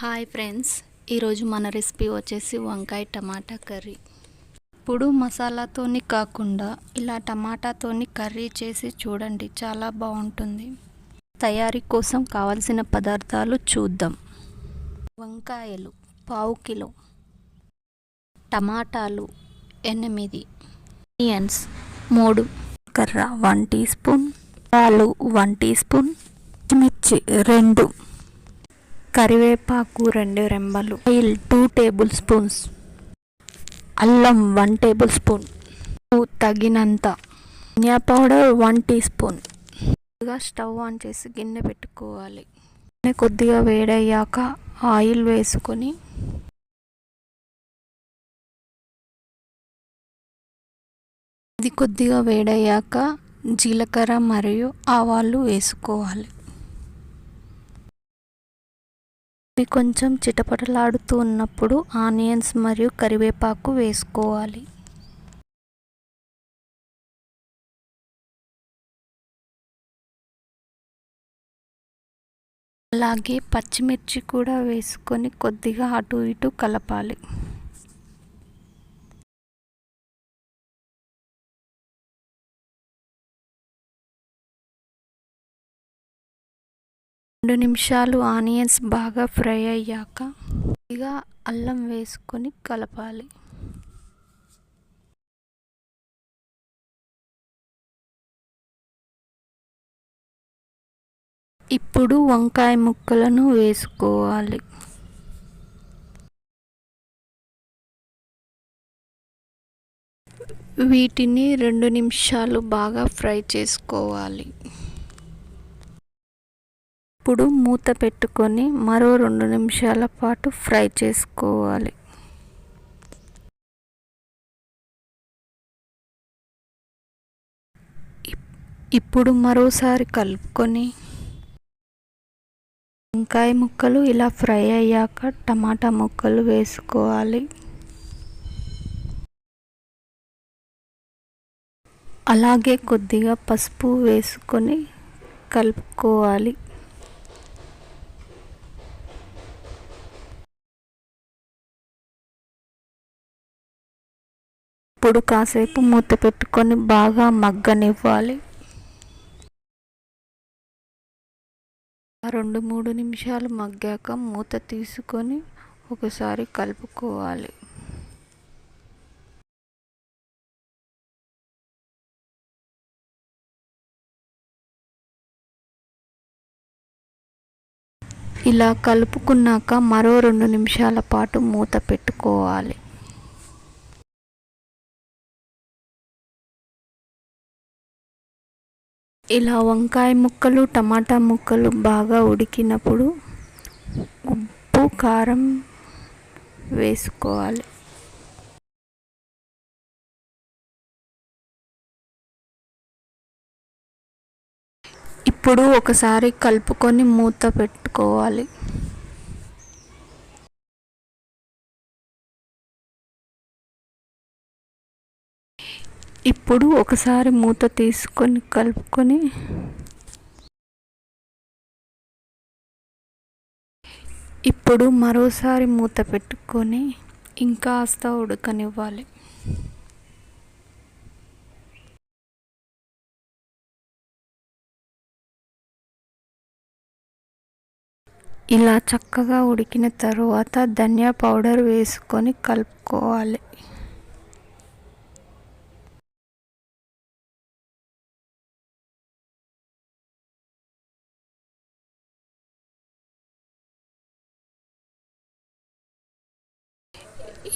Hi friends, ఈరోజు మన recipe వచ్చేసి వంకాయ టమాటా కర్రీ. ఇప్పుడు మసాలాతోని కాకుండా ఇలా టమాటాతోని కర్రీ చేసి చూడండి, చాలా బాగుంటుంది. తయారీ కోసం కావలసిన పదార్థాలు చూద్దాం. వంకాయలు పావు కిలో, టమాటాలు 8, ఆనియన్స్ 3, కర్ర 1 టీ స్పూన్, పాలు 1 టీ స్పూన్, మిర్చి 2, కరివేపాకు 2 రెమ్మలు, ఆయిల్ 2 టేబుల్ స్పూన్స్, అల్లం 1 టేబుల్ స్పూన్, తగినంత, ధనియా powder 1 tea spoon. Stove on చేసి గిన్నె పెట్టుకోవాలి. గిన్నె కొద్దిగా వేడయ్యాక ఆయిల్ వేసుకొని ఇది కొద్దిగా వేడయ్యాక జీలకర్ర మరియు ఆవాలు వేసుకోవాలి. ఇవి కొంచెం చిటపటలాడుతూ ఉన్నప్పుడు ఆనియన్స్ మరియు కరివేపాకు వేసుకోవాలి. అలాగే పచ్చిమిర్చి కూడా వేసుకొని కొద్దిగా అటు ఇటు కలపాలి. 2 నిమిషాలు ఆనియన్స్ బాగా ఫ్రై అయ్యాక కొద్దిగా అల్లం వేసుకొని కలపాలి. ఇప్పుడు వంకాయ ముక్కలను వేసుకోవాలి. వీటిని 2 నిమిషాలు బాగా ఫ్రై చేసుకోవాలి. ఇప్పుడు మూత పెట్టుకొని మరో 2 నిమిషాల పాటు ఫ్రై చేసుకోవాలి. ఇప్పుడు మరోసారి కలుపుకొని వంకాయ ముక్కలు ఇలా ఫ్రై అయ్యాక టమాటా ముక్కలు వేసుకోవాలి. అలాగే కొద్దిగా పసుపు వేసుకొని కలుపుకోవాలి. ఇప్పుడు కాసేపు మూత పెట్టుకొని బాగా మగ్గనివ్వాలి. 2-3 నిమిషాలు మగ్గాక మూత తీసుకొని ఒకసారి కలుపుకోవాలి. ఇలా కలుపుకున్నాక మరో 2 నిమిషాల పాటు మూత పెట్టుకోవాలి. ఇలా వంకాయ ముక్కలు టమాటా ముక్కలు బాగా ఉడికినప్పుడు ఉప్పు కారం వేసుకోవాలి. ఇప్పుడు ఒకసారి కలుపుకొని మూత పెట్టుకోవాలి. ఇప్పుడు ఒకసారి మూత తీసుకొని కలుపుకొని ఇప్పుడు మరోసారి మూత పెట్టుకొని ఇంకాస్త ఉడకనివ్వాలి. ఇలా చక్కగా ఉడికిన తరువాత ధనియా పౌడర్ వేసుకొని కలుపుకోవాలి.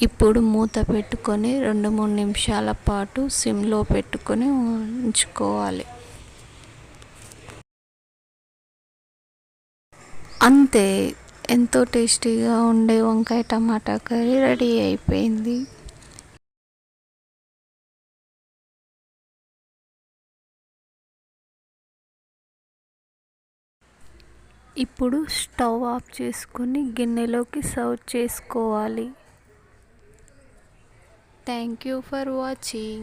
ఇప్పుడు మూత పెట్టుకొని 2-3 నిమిషాల పాటు సిమ్లో పెట్టుకొని ఉంచుకోవాలి. అంతే, ఎంతో టేస్టీగా ఉండే వంకాయ టమాటా కర్రీ రెడీ అయిపోయింది. ఇప్పుడు స్టవ్ ఆఫ్ చేసుకొని గిన్నెలోకి సర్వ్ చేసుకోవాలి. Thank you for watching.